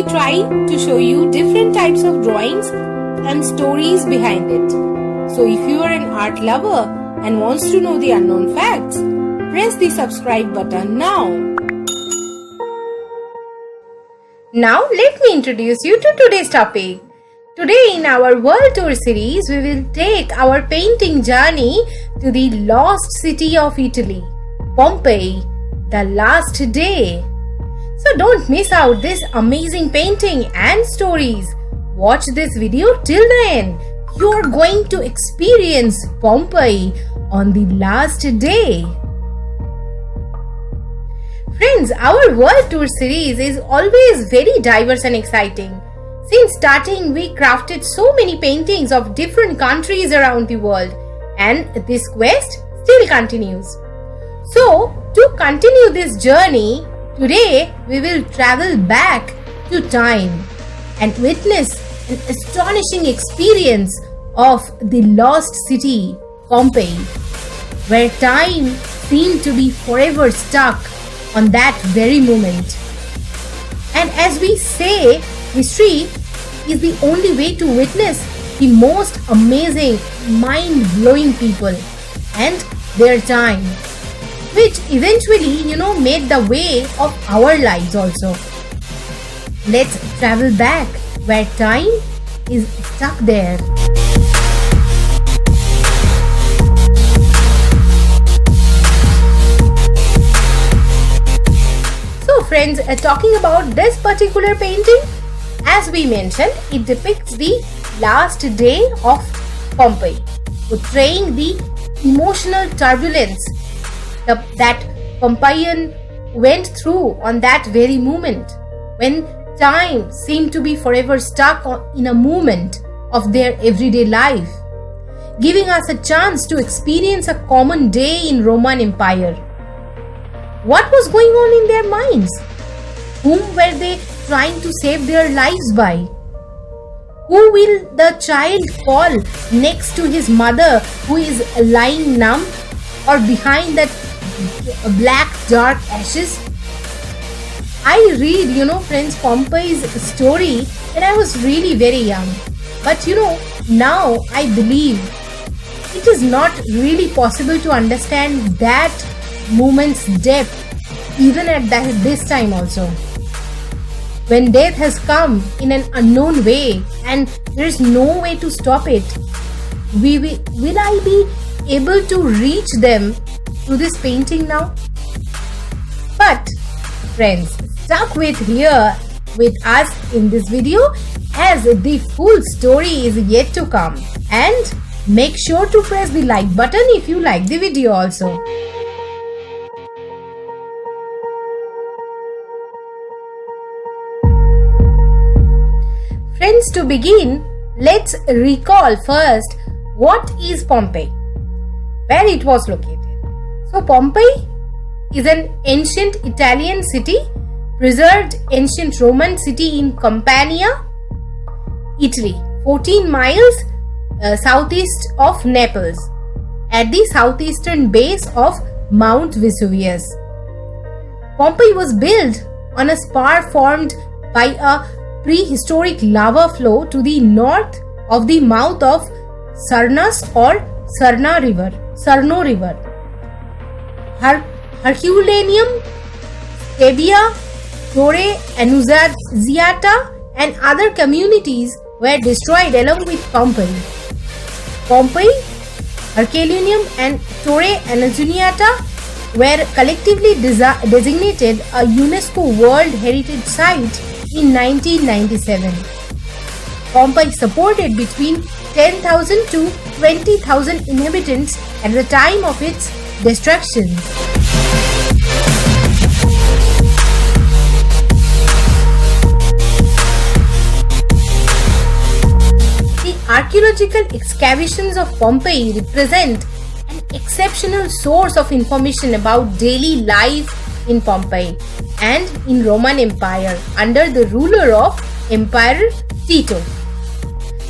we try to show you different types of drawings and stories behind it. So if you are an art lover and wants to know the unknown facts, press the subscribe button now. Now let me introduce you to today's topic. Today in our World Tour series, we will take our painting journey to the lost city of Italy, Pompeii, the last day. So don't miss out this amazing painting and stories. Watch this video till the end. You are going to experience Pompeii on the last day. Friends, our World Tour series is always very diverse and exciting. Since starting, we crafted so many paintings of different countries around the world, and this quest still continues. So, to continue this journey, today we will travel back to time and witness an astonishing experience of the lost city, Pompeii, where time seemed to be forever stuck on that very moment. And as we say, history is the only way to witness the most amazing, mind-blowing people and their time, which eventually, made the way of our lives also. Let's travel back where time is stuck there. Friends, talking about this particular painting, as we mentioned, it depicts the last day of Pompeii, portraying the emotional turbulence that Pompeian went through on that very moment, when time seemed to be forever stuck in a moment of their everyday life, giving us a chance to experience a common day in Roman Empire. What was going on in their minds? Whom were they trying to save their lives by? Who will the child call next to his mother who is lying numb or behind that black dark ashes? I read, friends, Pompeii's story when I was really very young. But now I believe it is not really possible to understand that moment's depth even at this time also. When death has come in an unknown way and there is no way to stop it, will I be able to reach them through this painting now? But friends, stuck with us in this video as the full story is yet to come, and make sure to press the like button if you like the video also. Friends, to begin, let's recall first what is Pompeii, where it was located. So Pompeii is an ancient Italian city, preserved ancient Roman city in Campania, Italy, 14 miles southeast of Naples, at the southeastern base of Mount Vesuvius. Pompeii was built on a spar formed by a prehistoric lava flow to the north of the mouth of Sarnas or Sarno River. Herculaneum, Tebia, Torre Annunziata and other communities were destroyed along with Pompeii. Pompeii, Herculaneum and Torre Annunziata were collectively designated a UNESCO World Heritage Site in 1997. Pompeii supported between 10,000 to 20,000 inhabitants at the time of its destruction. The archaeological excavations of Pompeii represent an exceptional source of information about daily life in Pompeii and in Roman Empire under the ruler of Emperor Tito.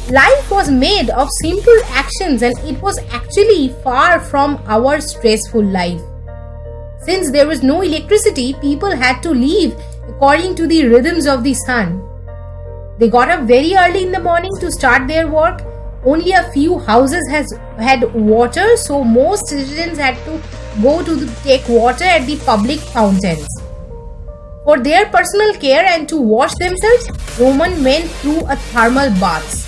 Life was made of simple actions and it was actually far from our stressful life. Since there was no electricity, people had to live according to the rhythms of the sun. They got up very early in the morning to start their work. Only a few houses had water, so most citizens had to go to take water at the public fountains. For their personal care and to wash themselves, Romans went through a thermal baths.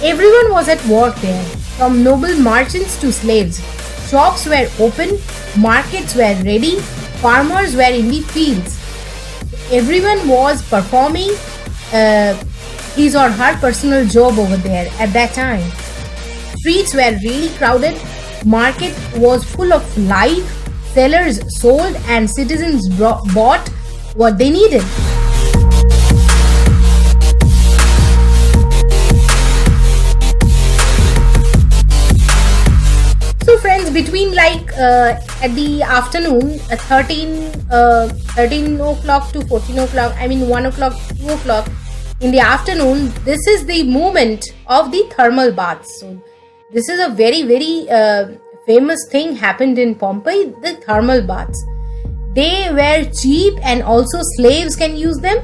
Everyone was at work there, from noble merchants to slaves. Shops were open, markets were ready, farmers were in the fields. Everyone was performing his or her personal job over there at that time. Streets were really crowded, market was full of life, sellers sold and citizens bought what they needed. So friends, between at the afternoon 13 o'clock to 14 o'clock, 1 o'clock, 2 o'clock in the afternoon, this is the moment of the thermal baths. So this is a very, very famous thing happened in Pompeii, the thermal baths. They were cheap and also slaves can use them.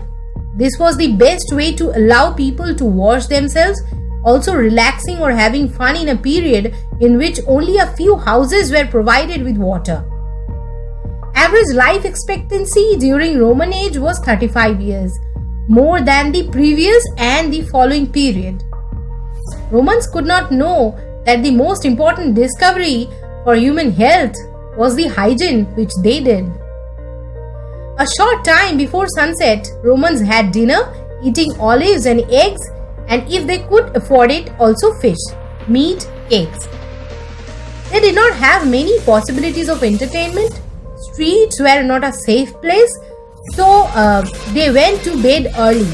This was the best way to allow people to wash themselves, also relaxing or having fun in a period in which only a few houses were provided with water. Average life expectancy during Roman age was 35 years, more than the previous and the following period. Romans could not know that the most important discovery for human health was the hygiene which they did. A short time before sunset, Romans had dinner, eating olives and eggs, and if they could afford it, also fish, meat, cakes. They did not have many possibilities of entertainment. Streets were not a safe place, so they went to bed early.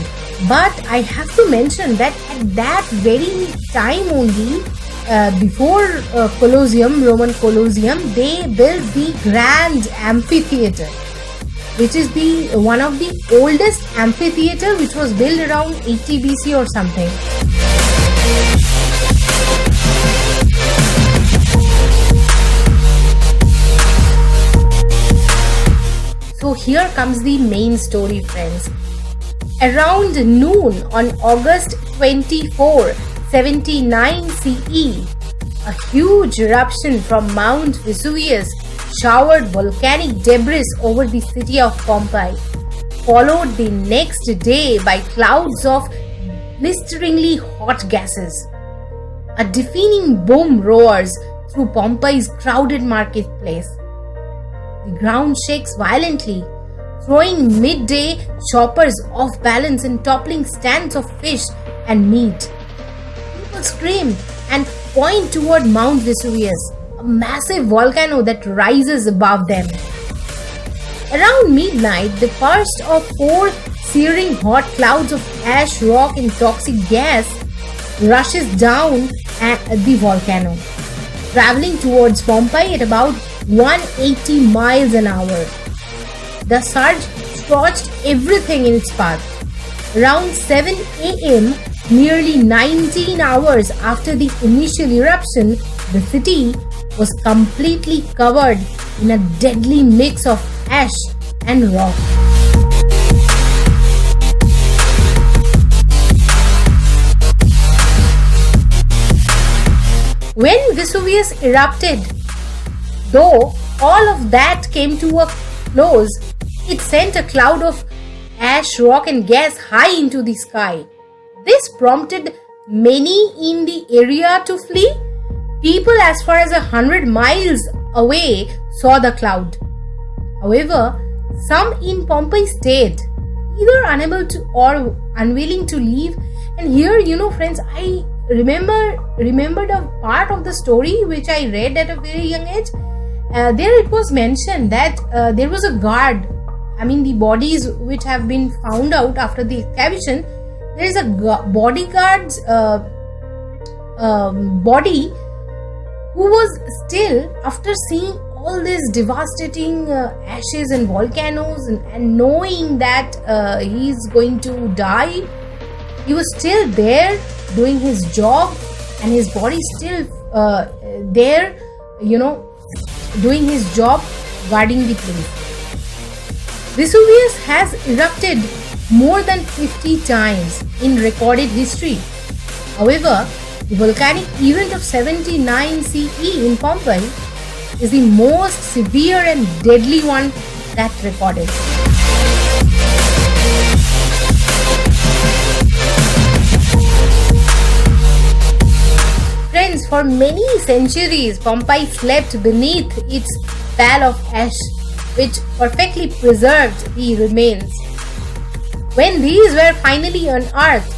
But I have to mention that at that very time only, before Roman Colosseum, they built the Grand Amphitheater, which is one of the oldest amphitheater, which was built around 80 BC or something. So here comes the main story, friends. Around noon on August 24, 79 CE, a huge eruption from Mount Vesuvius showered volcanic debris over the city of Pompeii, followed the next day by clouds of blisteringly hot gases. A deafening boom roars through Pompeii's crowded marketplace. The ground shakes violently, throwing midday shoppers off balance and toppling stands of fish and meat. People scream and point toward Mount Vesuvius, a massive volcano that rises above them. Around midnight, the first of 4 searing hot clouds of ash, rock and toxic gas rushes down at the volcano, traveling towards Pompeii at about 180 miles an hour. The surge scorched everything in its path. Around 7 a.m., nearly 19 hours after the initial eruption, the city was completely covered in a deadly mix of ash and rock. When Vesuvius erupted, though all of that came to a close, it sent a cloud of ash, rock and gas high into the sky. This prompted many in the area to flee. People as far as 100 miles away saw the cloud. However, some in Pompeii stayed, either unable to or unwilling to leave. And here, friends, I remembered a part of the story which I read at a very young age. There it was mentioned that there was a guard. The bodies which have been found out after the excavation, there is a bodyguard's body who was still, after seeing all these devastating ashes and volcanoes and knowing that he is going to die, he was still there doing his job and his body still there, doing his job guarding the place. Vesuvius has erupted more than 50 times in recorded history. However, the volcanic event of 79 CE in Pompeii is the most severe and deadly one that recorded. Friends, for many centuries, Pompeii slept beneath its pall of ash, which perfectly preserved the remains. When these were finally unearthed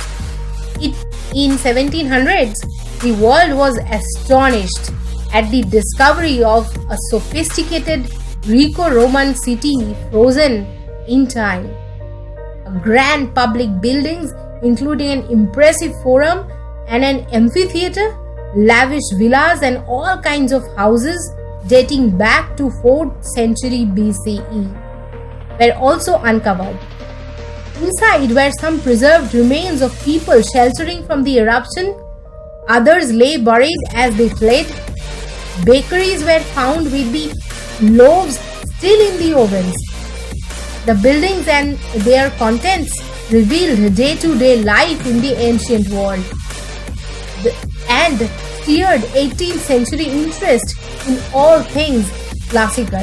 in 1700s, the world was astonished at the discovery of a sophisticated Greco-Roman city frozen in time. Grand public buildings, including an impressive forum and an amphitheater, lavish villas and all kinds of houses dating back to 4th century BCE were also uncovered. Inside were some preserved remains of people sheltering from the eruption. Others lay buried as they fled. Bakeries were found with the loaves still in the ovens. The buildings and their contents revealed day-to-day life in the ancient world and stirred 18th century interest in all things classical.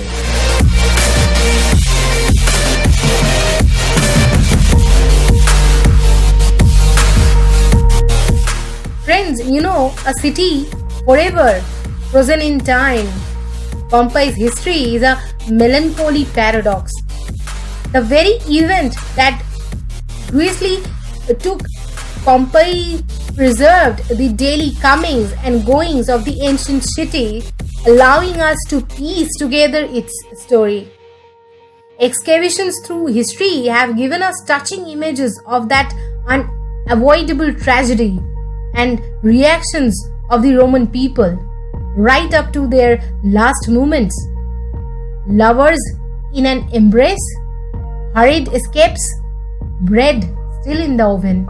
Friends, a city forever frozen in time. Pompeii's history is a melancholy paradox. The very event that gracefully took Pompeii preserved the daily comings and goings of the ancient city, allowing us to piece together its story. Excavations through history have given us touching images of that unavoidable tragedy and reactions of the Roman people right up to their last moments. Lovers in an embrace, hurried escapes, bread still in the oven.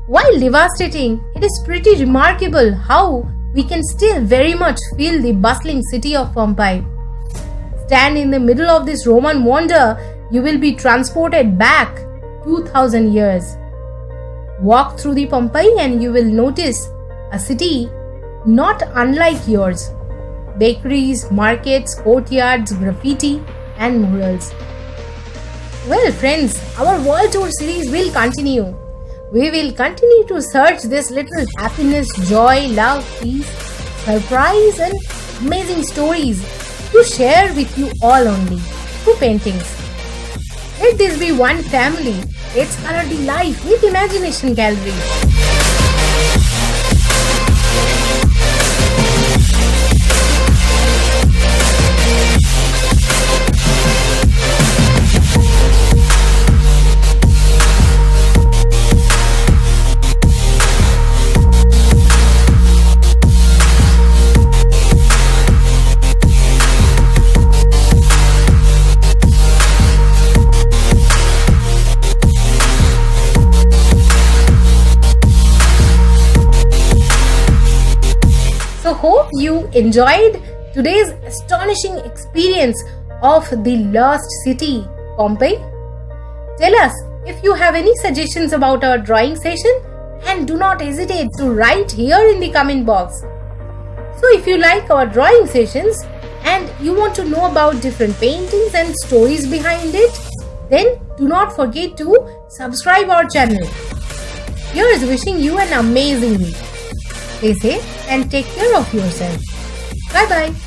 While devastating, it is pretty remarkable how we can still very much feel the bustling city of Pompeii. Stand in the middle of this Roman wonder, you will be transported back 2000 years. Walk through the Pompeii and you will notice a city not unlike yours. Bakeries, markets, courtyards, graffiti and murals. Well friends, our world tour series will continue. We will continue to search this little happiness, joy, love, peace, surprise and amazing stories to share with you all only through paintings. Let this be one family. Let's color the life with Imagination Gallery. So hope you enjoyed today's astonishing experience of the lost city, Pompeii. Tell us if you have any suggestions about our drawing session and do not hesitate to write here in the comment box. So if you like our drawing sessions and you want to know about different paintings and stories behind it, then do not forget to subscribe our channel. Here's wishing you an amazing week. Stay safe and take care of yourself. Bye bye.